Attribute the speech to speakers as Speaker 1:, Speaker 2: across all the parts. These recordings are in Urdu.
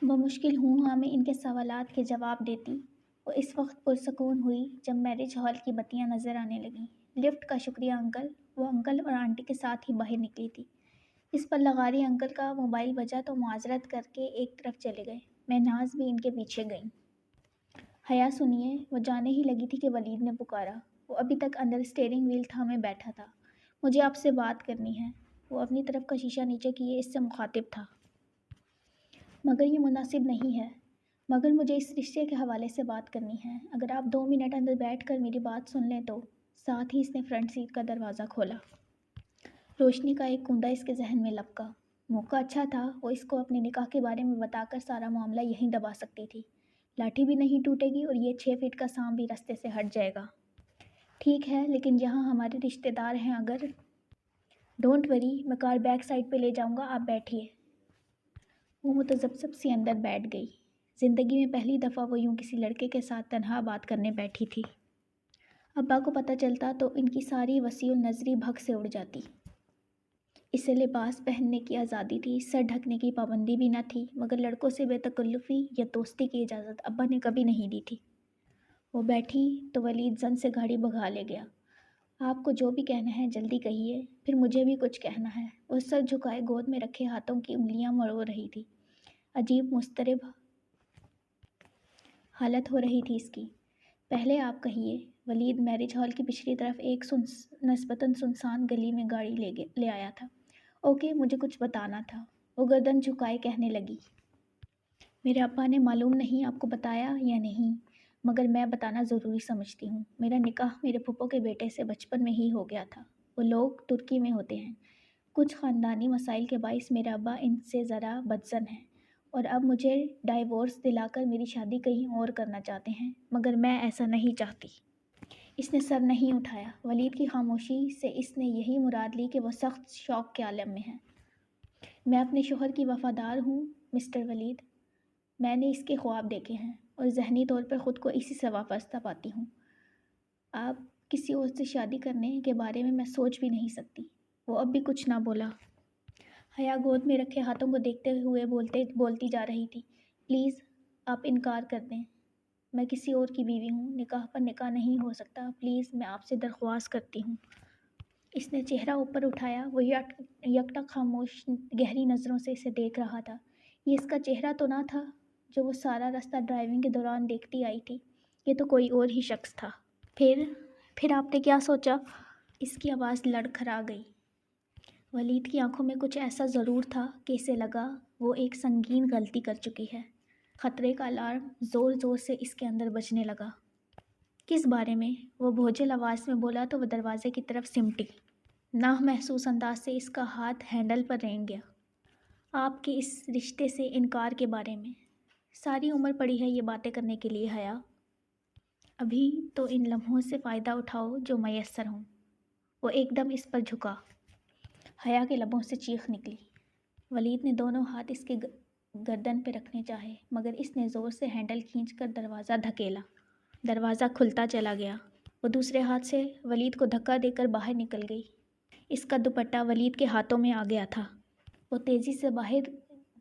Speaker 1: بمشکل ہوں ہاں میں ان کے سوالات کے جواب دیتی۔ وہ اس وقت پرسکون ہوئی جب میرج ہال کی بتیاں نظر آنے لگیں۔ لفٹ کا شکریہ انکل۔ وہ انکل اور آنٹی کے ساتھ ہی باہر نکلی تھی۔ اس پر لغاری انکل کا موبائل بجا تو معذرت کر کے ایک طرف چلے گئے۔ میں ناز بھی ان کے پیچھے گئیں۔ حیا سنیے، وہ جانے ہی لگی تھی کہ ولید نے پکارا۔ وہ ابھی تک اندر اسٹیئرنگ وہیل تھامے بیٹھا تھا۔ مجھے آپ سے بات کرنی ہے۔ وہ اپنی طرف کا شیشہ نیچے کیے اس سے مخاطب تھا۔ مگر یہ مناسب نہیں ہے۔ مگر مجھے اس رشتے کے حوالے سے بات کرنی ہے۔ اگر آپ 2 منٹ اندر بیٹھ کر میری بات سن لیں تو۔ ساتھ ہی اس نے فرنٹ سیٹ کا دروازہ کھولا۔ روشنی کا ایک کوندا اس کے ذہن میں لپکا۔ موقع اچھا تھا، وہ اس کو اپنے نکاح کے بارے میں بتا کر سارا معاملہ یہیں دبا سکتی تھی۔ لاٹھی بھی نہیں ٹوٹے گی اور یہ 6 فٹ کا سانپ بھی رستے سے ہٹ جائے گا۔ ٹھیک ہے، لیکن یہاں ہمارے رشتے دار ہیں، اگر… ڈونٹ وری، میں کار بیک سائڈ پہ لے جاؤں گا، آپ بیٹھیے۔ وہ متذبذب سی اندر بیٹھ گئی۔ زندگی میں پہلی دفعہ وہ یوں کسی لڑکے کے ساتھ تنہا بات کرنے بیٹھی تھی۔ ابا کو پتہ چلتا تو ان کی ساری وسیع النظری بھگ سے اڑ جاتی۔ اسے لباس پہننے کی آزادی تھی، سر ڈھکنے کی پابندی بھی نہ تھی، مگر لڑکوں سے بے تکلفی یا دوستی کی اجازت ابا نے کبھی نہیں دی تھی۔ وہ بیٹھی تو ولید زن سے گاڑی بھگا لے گیا۔ آپ کو جو بھی کہنا ہے جلدی کہیے، پھر مجھے بھی کچھ کہنا ہے۔ وہ سر جھکائے گود میں رکھے ہاتھوں کی انگلیاں مروڑ رہی تھی۔ عجیب مضطرب حالت ہو رہی تھی اس کی۔ پہلے آپ کہیے۔ ولید میرج ہال کی پچھلی طرف ایک نسبتاً سنسان گلی میں گاڑی لے آیا تھا۔ اوکے، مجھے کچھ بتانا تھا، وہ گردن جھکائے کہنے لگی۔ میرے ابا نے معلوم نہیں آپ کو بتایا یا نہیں، مگر میں بتانا ضروری سمجھتی ہوں۔ میرا نکاح میرے پھپھو کے بیٹے سے بچپن میں ہی ہو گیا تھا۔ وہ لوگ ترکی میں ہوتے ہیں۔ کچھ خاندانی مسائل کے باعث میرا ابا ان سے ذرا بدظن ہے اور اب مجھے ڈائیورس دلا کر میری شادی کہیں اور کرنا چاہتے ہیں، مگر میں ایسا نہیں چاہتی۔ اس نے سر نہیں اٹھایا۔ ولید کی خاموشی سے اس نے یہی مراد لی کہ وہ سخت شوق کے عالم میں ہے۔ میں اپنے شوہر کی وفادار ہوں مسٹر ولید۔ میں نے اس کے خواب دیکھے ہیں اور ذہنی طور پر خود کو اسی سے وابستہ پاتی ہوں۔ آپ کسی اور سے شادی کرنے کے بارے میں سوچ بھی نہیں سکتی۔ وہ اب بھی کچھ نہ بولا۔ حیا گود میں رکھے ہاتھوں کو دیکھتے ہوئے بولتی جا رہی تھی۔ پلیز آپ انکار کر دیں۔ میں کسی اور کی بیوی ہوں، نکاح پر نکاح نہیں ہو سکتا، پلیز میں آپ سے درخواست کرتی ہوں۔ اس نے چہرہ اوپر اٹھایا۔ وہ یکٹک خاموش گہری نظروں سے اسے دیکھ رہا تھا۔ یہ اس کا چہرہ تو نہ تھا جو وہ سارا راستہ ڈرائیونگ کے دوران دیکھتی آئی تھی، یہ تو کوئی اور ہی شخص تھا۔ پھر آپ نے کیا سوچا؟ اس کی آواز لڑکھڑا گئی۔ ولید کی آنکھوں میں کچھ ایسا ضرور تھا کہ اسے لگا وہ ایک سنگین غلطی کر چکی ہے۔ خطرے کا الارم زور زور سے اس کے اندر بجنے لگا۔ کس بارے میں؟ وہ بھوجل آواز میں بولا تو وہ دروازے کی طرف سمٹی۔ نامحسوس انداز سے اس کا ہاتھ ہینڈل پر رینگ گیا۔ آپ کے اس رشتے سے انکار کے بارے میں۔ ساری عمر پڑی ہے یہ باتیں کرنے کے لیے حیا۔ ابھی تو ان لمحوں سے فائدہ اٹھاؤ جو میسر ہوں۔ وہ ایک دم اس پر جھکا۔ حیا کے لبوں سے چیخ نکلی۔ ولید نے دونوں ہاتھ اس کے گردن پہ رکھنے چاہے، مگر اس نے زور سے ہینڈل کھینچ کر دروازہ دھکیلا۔ دروازہ کھلتا چلا گیا۔ وہ دوسرے ہاتھ سے ولید کو دھکا دے کر باہر نکل گئی۔ اس کا دوپٹہ ولید کے ہاتھوں میں آ گیا تھا۔ وہ تیزی سے باہر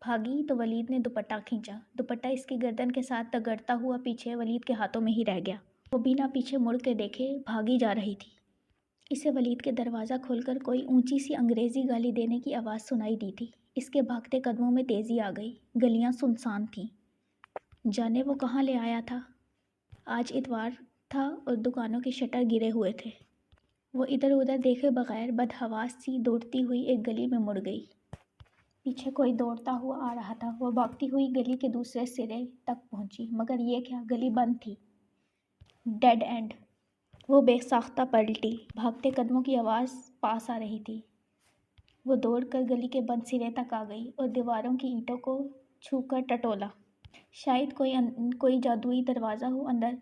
Speaker 1: بھاگی تو ولید نے دوپٹہ کھینچا۔ دوپٹہ اس کی گردن کے ساتھ رگڑتا ہوا پیچھے ولید کے ہاتھوں میں ہی رہ گیا۔ وہ بنا پیچھے مڑ کے دیکھے بھاگی جا رہی تھی۔ اسے ولید کے دروازہ کھول کر کوئی اونچی سی انگریزی گالی دینے کی آواز سنائی دی تھی۔ اس کے بھاگتے قدموں میں تیزی آ گئی۔ گلیاں سنسان تھیں۔ جانے وہ کہاں لے آیا تھا؟ آج اتوار تھا اور دکانوں کے شٹر گرے ہوئے تھے۔ وہ ادھر ادھر دیکھے بغیر بدحواس سی دوڑتی ہوئی ایک گلی میں مڑ گئی۔ پیچھے کوئی دوڑتا ہوا آ رہا تھا۔ وہ بھاگتی ہوئی گلی کے دوسرے سرے تک پہنچی، مگر یہ کیا، گلی بند تھی۔ Dead end. وہ بے ساختہ پلٹی۔ بھاگتے قدموں کی آواز پاس آ رہی تھی۔ وہ دوڑ کر گلی کے بند سرے تک آ گئی اور دیواروں کی اینٹوں کو چھو کر ٹٹولا۔ شاید کوئی جادوئی دروازہ ہو اندر،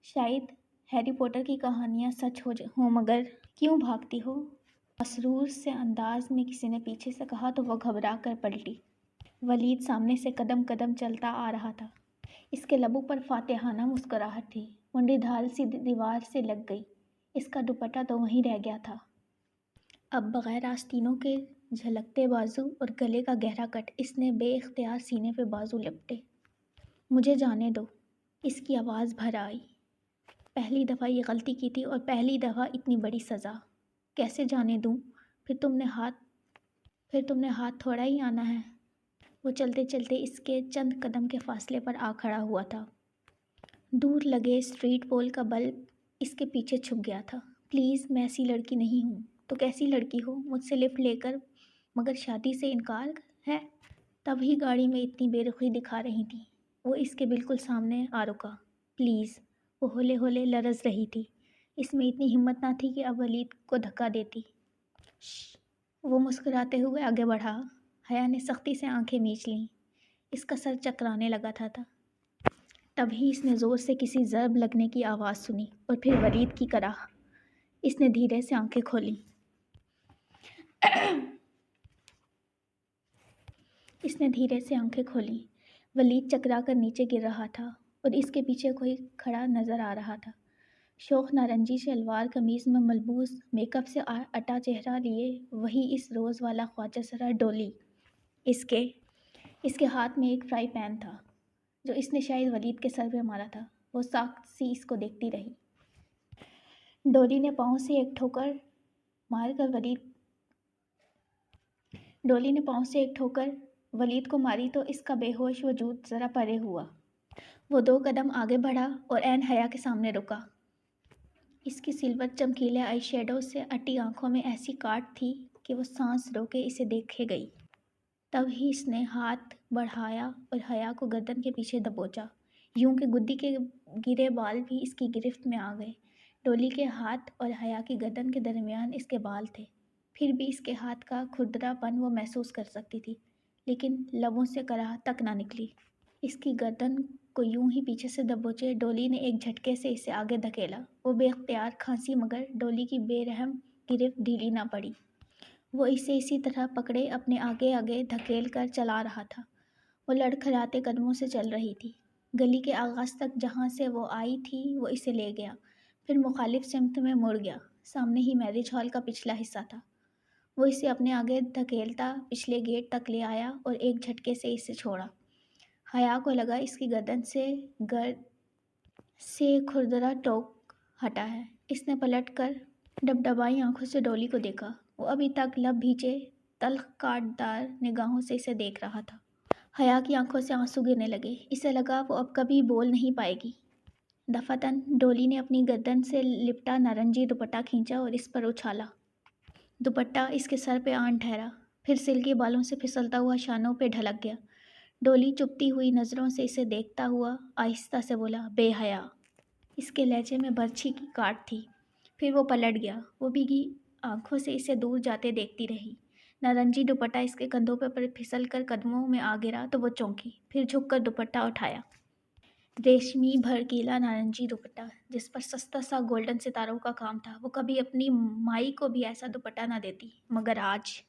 Speaker 1: شاید ہیری پوٹر کی کہانیاں سچ ہوں، مگر کیوں بھاگتی ہو؟ مسرور سے انداز میں کسی نے پیچھے سے کہا تو وہ گھبرا کر پلٹی۔ ولید سامنے سے قدم قدم چلتا آ رہا تھا۔ اس کے لبوں پر فاتحانہ مسکراہٹ تھی۔ منڈی ڈھال سی دیوار سے لگ گئی۔ اس کا دوپٹہ تو وہیں رہ گیا تھا۔ اب بغیر آستینوں کے جھلکتے بازو اور گلے کا گہرا کٹ، اس نے بے اختیار سینے پہ بازو لپٹے۔ مجھے جانے دو، اس کی آواز بھر آئی۔ پہلی دفعہ یہ غلطی کی تھی اور پہلی دفعہ اتنی بڑی سزا۔ کیسے جانے دوں؟ پھر تم نے ہاتھ تھوڑا ہی آنا ہے۔ وہ چلتے چلتے اس کے چند قدم کے فاصلے پر آ کھڑا ہوا تھا۔ دور لگے اسٹریٹ پول کا بلب اس کے پیچھے چھپ گیا تھا۔ پلیز، میں ایسی لڑکی نہیں ہوں۔ تو کیسی لڑکی ہو؟ مجھ سے لفٹ لے کر مگر شادی سے انکار ہے؟ تب ہی گاڑی میں اتنی بے رخی دکھا رہی تھی۔ وہ اس کے بالکل سامنے آ رکا۔ پلیز، وہ ہولے ہولے لرز رہی تھی۔ اس میں اتنی ہمت نہ تھی کہ اب ولید کو دھکا دیتی۔ شش، وہ مسکراتے ہوئے آگے بڑھا۔ حیا نے سختی سے آنکھیں میچ لیں۔ اس کا سر چکرانے لگا تھا۔ تبھی اس نے زور سے کسی ضرب لگنے کی آواز سنی اور پھر ولید کی کراہ۔ اس نے دھیرے سے آنکھیں کھولیں۔ ولید چکرا کر نیچے گر رہا تھا اور اس کے پیچھے کوئی کھڑا نظر آ رہا تھا۔ شوخ نارنجی شلوار قمیض میں ملبوس، میک اپ سے اٹا چہرہ لیے وہی اس روز والا خواجہ سرا ڈولی۔ اس کے ہاتھ میں ایک فرائی پین تھا جو اس نے شاید ولید کے سر پہ مارا تھا۔ وہ ساکت سی اس کو دیکھتی رہی۔ ڈولی نے پاؤں سے ایک ٹھوکر ولید کو ماری تو اس کا بے ہوش وجود ذرا پرے ہوا۔ وہ 2 قدم آگے بڑھا اور عین حیا کے سامنے رکا۔ اس کی سلور چمکیلے آئی شیڈو سے اٹی آنکھوں میں ایسی کاٹ تھی کہ وہ سانس روکے اسے دیکھے گئی۔ تب ہی اس نے ہاتھ بڑھایا اور حیا کو گردن کے پیچھے دبوچا، یوں کہ گدی کے گرے بال بھی اس کی گرفت میں آ گئے۔ ڈولی کے ہاتھ اور حیا کی گردن کے درمیان اس کے بال تھے، پھر بھی اس کے ہاتھ کا کھردرا پن وہ محسوس کر سکتی تھی، لیکن لبوں سے کراہ تک نہ نکلی۔ اس کی گردن کو یوں ہی پیچھے سے دبوچے ڈولی نے ایک جھٹکے سے اسے آگے دھکیلا۔ وہ بے اختیار کھانسی مگر ڈولی کی بے رحم گرفت ڈھیلی نہ پڑی۔ وہ اسے اسی طرح پکڑے اپنے آگے آگے دھکیل کر چلا رہا تھا۔ وہ لڑکھڑاتے قدموں سے چل رہی تھی۔ گلی کے آغاز تک جہاں سے وہ آئی تھی وہ اسے لے گیا، پھر مخالف سمت میں مڑ گیا۔ سامنے ہی میرج ہال کا پچھلا حصہ تھا۔ وہ اسے اپنے آگے دھکیلتا پچھلے گیٹ تک لے آیا اور ایک جھٹکے سے اسے چھوڑا۔ حیا کو لگا اس کی گردن سے کھردرا ٹوک ہٹا ہے۔ اس نے پلٹ کر ڈبڈبائی آنکھوں سے ڈولی کو دیکھا۔ وہ ابھی تک لب بھیجے تلخ کاٹ دار نگاہوں سے اسے دیکھ رہا تھا۔ حیا کی آنکھوں سے آنسو گرنے لگے۔ اسے لگا وہ اب کبھی بول نہیں پائے گی۔ دفعتاً ڈولی نے اپنی گردن سے لپٹا نارنجی دوپٹہ کھینچا اور اس پر اچھالا۔ دوپٹہ اس کے سر پہ آن ٹھہرا، پھر سلکی بالوں سے پھسلتا ہوا شانوں پہ ڈھلک گیا۔ ڈولی چپتی ہوئی نظروں سے اسے دیکھتا ہوا آہستہ سے بولا، بے حیا۔ اس کے لہجے میں برچھی کی کاٹ تھی۔ پھر وہ پلٹ گیا۔ وہ بھیگی آنکھوں سے اسے دور جاتے دیکھتی رہی۔ نارنجی دوپٹہ اس کے کندھوں پر پھسل کر قدموں میں آ گرا تو وہ چونکی، پھر جھک کر دوپٹہ اٹھایا۔ ریشمی بھڑکیلا نارنجی دوپٹہ جس پر سستا سا گولڈن ستاروں کا کام تھا۔ وہ کبھی اپنی مائی کو بھی ایسا دوپٹہ نہ دیتی، مگر آج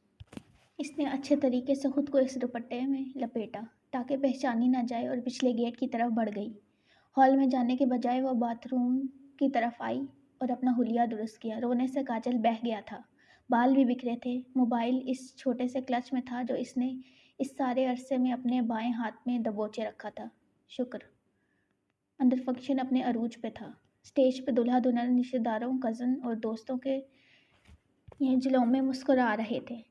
Speaker 1: اس نے اچھے طریقے سے خود کو اس دوپٹے میں لپیٹا تاکہ پہچانی نہ جائے اور پچھلے گیٹ کی طرف بڑھ گئی۔ ہال میں جانے کے بجائے وہ باتھ روم کی طرف آئی اور اپنا حلیہ درست کیا۔ رونے سے کاجل بہہ گیا تھا، بال بھی بکھرے تھے۔ موبائل اس چھوٹے سے کلچ میں تھا جو اس نے اس سارے عرصے میں اپنے بائیں ہاتھ میں دبوچے رکھا تھا۔ شکر اندر فنکشن اپنے عروج پہ تھا۔ اسٹیج پہ دلہا دلہن رشتہ داروں، کزن اور دوستوں کے جلووں میں مسکرا رہے تھے۔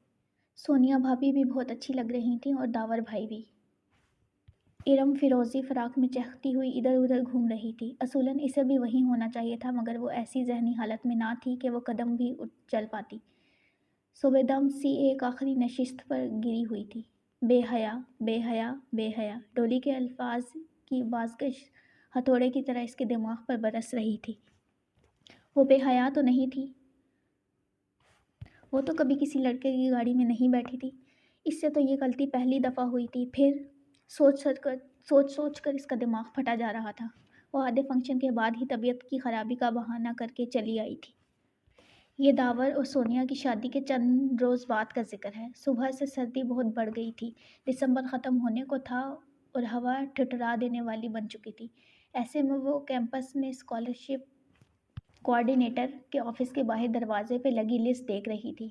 Speaker 1: سونیا بھابھی بھی بہت اچھی لگ رہی تھیں اور داور بھائی بھی۔ ارم فیروزی فراق میں چہکتی ہوئی ادھر ادھر گھوم رہی تھی۔ اصولاً اسے بھی وہیں ہونا چاہیے تھا، مگر وہ ایسی ذہنی حالت میں نہ تھی کہ وہ قدم بھی چل پاتی۔ صبح دم سی ایک آخری نشست پر گری ہوئی تھی۔ بے حیا، بے حیا، بے حیا۔ ڈولی کے الفاظ کی بازگشت ہتھوڑے کی طرح اس کے دماغ پر برس رہی تھی۔ وہ بے حیا تو نہیں تھی۔ وہ تو کبھی کسی لڑکے کی گاڑی میں نہیں بیٹھی تھی۔ اس سے تو یہ غلطی پہلی دفعہ ہوئی تھی۔ پھر سوچ کر اس کا دماغ پھٹا جا رہا تھا۔ وہ آدھے فنکشن کے بعد ہی طبیعت کی خرابی کا بہانہ کر کے چلی آئی تھی۔ یہ داور اور سونیا کی شادی کے چند روز بعد کا ذکر ہے۔ صبح سے سردی بہت بڑھ گئی تھی۔ دسمبر ختم ہونے کو تھا اور ہوا ٹھٹھرا دینے والی بن چکی تھی۔ ایسے میں وہ کیمپس میں اسکالرشپ کوآرڈینیٹر کے آفس کے باہر دروازے پہ لگی لسٹ دیکھ رہی تھی۔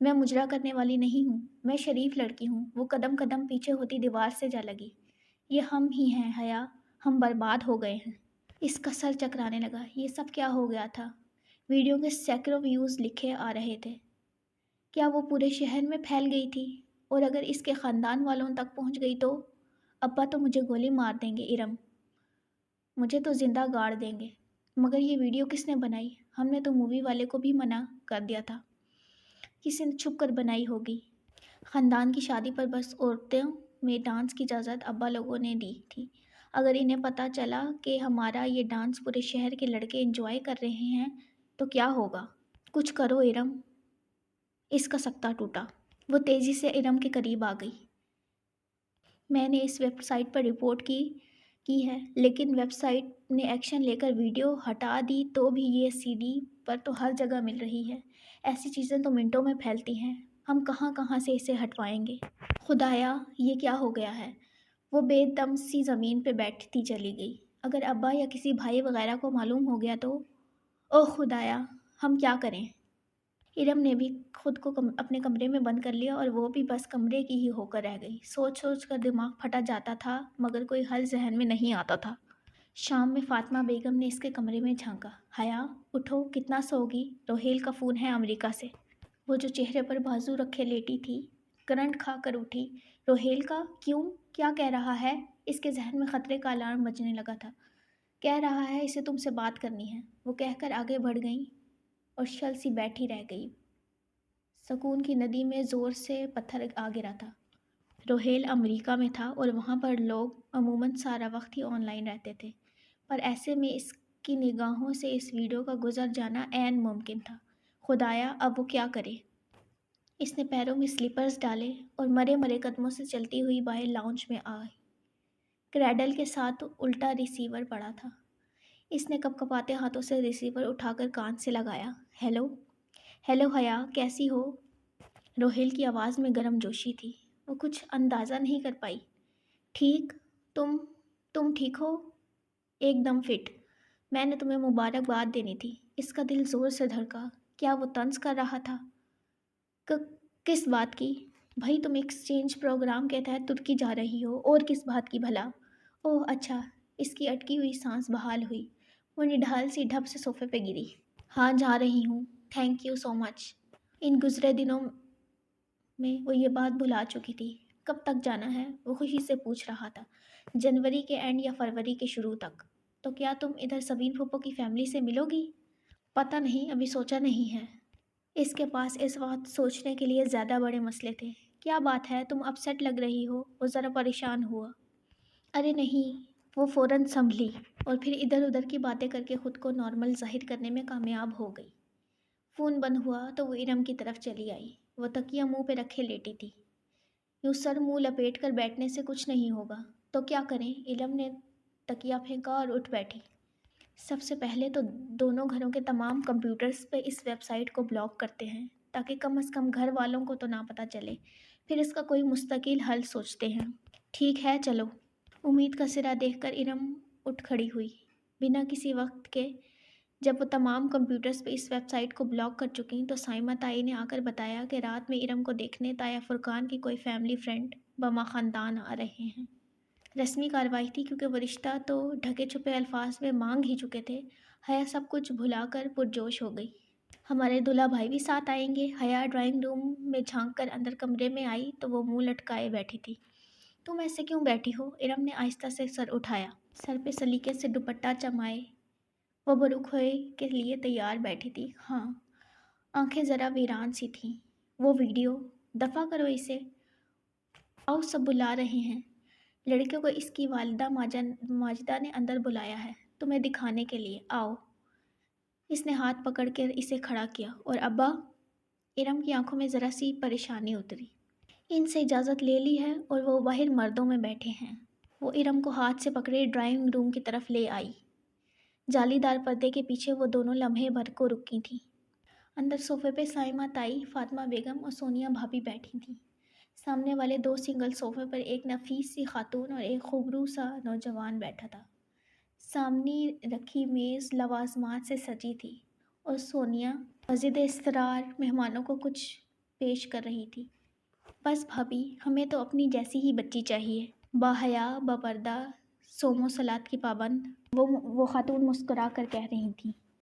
Speaker 1: میں مجرا کرنے والی نہیں ہوں، میں شریف لڑکی ہوں۔ وہ قدم قدم پیچھے ہوتی دیوار سے جا لگی۔ یہ ہم ہی ہیں حیا، ہم برباد ہو گئے ہیں۔ اس کا سر چکرانے لگا۔ یہ سب کیا ہو گیا تھا؟ ویڈیو کے سینکڑوں ویوز لکھے آ رہے تھے۔ کیا وہ پورے شہر میں پھیل گئی تھی؟ اور اگر اس کے خاندان والوں تک پہنچ گئی تو؟ ابا تو مجھے گولی مار دیں گے ارم، مجھے تو زندہ گاڑ دیں گے۔ مگر یہ ویڈیو کس نے بنائی؟ ہم نے تو مووی والے کو بھی منع کر دیا تھا۔ کسی نے چھپ کر بنائی ہوگی۔ خاندان کی شادی پر بس عورتوں میں ڈانس کی اجازت ابا لوگوں نے دی تھی۔ اگر انہیں پتہ چلا کہ ہمارا یہ ڈانس پورے شہر کے لڑکے انجوائے کر رہے ہیں تو کیا ہوگا؟ کچھ کرو ارم۔ اس کا سکتہ ٹوٹا۔ وہ تیزی سے ارم کے قریب آ گئی۔ میں نے اس ویب سائٹ پر رپورٹ کی ہے، لیکن ویب سائٹ نے ایکشن لے کر ویڈیو ہٹا دی تو بھی یہ سی ڈی پر تو ہر جگہ مل رہی ہے۔ ایسی چیزیں تو منٹوں میں پھیلتی ہیں۔ ہم کہاں کہاں سے اسے ہٹوائیں گے؟ خدایا، یہ کیا ہو گیا ہے؟ وہ بے دم سی زمین پہ بیٹھتی چلی گئی۔ اگر ابا یا کسی بھائی وغیرہ کو معلوم ہو گیا تو؟ اوہ خدایا، ہم کیا کریں؟ ارم نے بھی خود کو اپنے کمرے میں بند کر لیا اور وہ بھی بس کمرے کی ہی ہو کر رہ گئی۔ سوچ سوچ کر دماغ پھٹا جاتا تھا مگر کوئی حل ذہن میں نہیں آتا تھا۔ شام میں فاطمہ بیگم نے اس کے کمرے میں جھانکا۔ حیا، اٹھو، کتنا سوگی؟ روہیل کا فون ہے امریکہ سے۔ وہ جو چہرے پر بازو رکھے لیٹی تھی، کرنٹ کھا کر اٹھی۔ روہیل کا؟ کیوں؟ کیا کہہ رہا ہے؟ اس کے ذہن میں خطرے کا الارم بجنے لگا تھا۔ کہہ رہا ہے اسے تم سے بات کرنی ہے، وہ کہہ کر آگے بڑھ گئیں اور شل سی بیٹھی رہ گئی۔ سکون کی ندی میں زور سے پتھر آ گرا تھا۔ روہیل امریکہ میں تھا اور وہاں پر لوگ عموماً سارا وقت ہی آن لائن رہتے تھے، پر ایسے میں اس کی نگاہوں سے اس ویڈیو کا گزر جانا عین ممکن تھا۔ خدایا، اب وہ کیا کرے؟ اس نے پیروں میں سلیپرز ڈالے اور مرے مرے قدموں سے چلتی ہوئی باہر لاؤنج میں آئی۔ کریڈل کے ساتھ الٹا ریسیور پڑا تھا۔ اس نے کپ کپاتے ہاتھوں سے ریسیور اٹھا کر کان سے لگایا۔ ہیلو، ہیلو حیا، کیسی ہو؟ روہیل کی آواز میں گرم جوشی تھی۔ وہ کچھ اندازہ نہیں کر پائی۔ ٹھیک، تم ٹھیک ہو؟ ایک دم فٹ۔ میں نے تمہیں مبارکباد دینی تھی۔ اس کا دل زور سے دھڑکا۔ کیا وہ طنز کر رہا تھا؟ کس بات کی؟ بھائی تم ایکسچینج پروگرام کے تحت ترکی جا رہی ہو، اور کس بات کی بھلا؟ اوہ اچھا۔ اس کی اٹکی ہوئی سانس بحال ہوئی۔ وہ نڈھال سی ڈھپ سے صوفے پہ گری۔ ہاں جا رہی ہوں، تھینک یو سو مچ۔ ان گزرے دنوں میں وہ یہ بات بھلا چکی تھی۔ کب تک جانا ہے؟ وہ خوشی سے پوچھ رہا تھا۔ جنوری کے اینڈ یا فروری کے شروع تک۔ تو کیا تم ادھر سبین پھوپھو کی فیملی سے ملو گی؟ پتہ نہیں، ابھی سوچا نہیں ہے۔ اس کے پاس اس وقت سوچنے کے لیے زیادہ بڑے مسئلے تھے۔ کیا بات ہے؟ تم اپسیٹ لگ رہی ہو۔ وہ ذرا پریشان ہوا۔ ارے نہیں، وہ فوراً سنبھلی اور پھر ادھر ادھر کی باتیں کر کے خود کو نارمل ظاہر کرنے میں کامیاب ہو گئی۔ فون بند ہوا تو وہ ارم کی طرف چلی آئی۔ وہ تکیہ منہ پہ رکھے لیٹی تھی۔ یوں سر منہ لپیٹ کر بیٹھنے سے کچھ نہیں ہوگا تو کیا کریں؟ ارم نے تکیہ پھینکا اور اٹھ بیٹھی۔ سب سے پہلے تو دونوں گھروں کے تمام کمپیوٹرز پہ اس ویب سائٹ کو بلاک کرتے ہیں تاکہ کم از کم گھر والوں کو تو نہ پتہ چلے، پھر اس کا کوئی مستقل حل سوچتے ہیں۔ ٹھیک ہے، چلو۔ امید کا سرا دیکھ کر ارم اٹھ کھڑی ہوئی۔ بنا کسی وقت کے جب وہ تمام کمپیوٹرز پہ اس ویب سائٹ کو بلاک کر چکیں تو سائمہ تائی نے آ کر بتایا کہ رات میں ارم کو دیکھنے تایا فرقان کی کوئی فیملی فرینڈ بما خاندان آ رہے ہیں۔ رسمی کارروائی تھی کیونکہ وہ رشتہ تو ڈھکے چھپے الفاظ میں مانگ ہی چکے تھے۔ حیا سب کچھ بھلا کر پرجوش ہو گئی۔ ہمارے دلہا بھائی بھی ساتھ آئیں گے؟ حیا ڈرائنگ روم میں جھانک کر اندر کمرے میں آئی تو وہ منہ لٹکائے بیٹھی تھی۔ تم ایسے کیوں بیٹھی ہو؟ ارم نے آہستہ سے سر اٹھایا۔ سر پہ سلیقے سے دوپٹہ جمائے وہ برق ہوئے کے لیے تیار بیٹھی تھی۔ ہاں، آنکھیں ذرا ویران سی تھیں۔ وہ ویڈیو دفع کرو اسے۔ آؤ، سب بلا رہے ہیں۔ لڑکے کو اس کی والدہ ماجدہ نے اندر بلایا ہے تمہیں دکھانے کے لیے، آؤ۔ اس نے ہاتھ پکڑ کے اسے کھڑا کیا۔ اور ابا؟ ارم کی آنکھوں میں ذرا سی پریشانی اتری۔ ان سے اجازت لے لی ہے اور وہ باہر مردوں میں بیٹھے ہیں۔ وہ ارم کو ہاتھ سے پکڑے ڈرائنگ روم کی طرف لے آئی۔ جالی دار پردے کے پیچھے وہ دونوں لمحے بھر کو رکی تھیں۔ اندر صوفے پہ سائمہ تائی، فاطمہ بیگم اور سونیا بھابھی بیٹھی تھیں۔ سامنے والے دو سنگل صوفے پر ایک نفیس سی خاتون اور ایک خوبرو سا نوجوان بیٹھا تھا۔ سامنے رکھی میز لوازمات سے سجی تھی اور سونیا بضد اصرار مہمانوں کو کچھ پیش کر رہی تھی۔ بس بھابھی، ہمیں تو اپنی جیسی ہی بچی چاہیے، باحیا، باپردہ، صوم و صلات کی پابند، وہ خاتون مسکرا کر کہہ رہی تھیں۔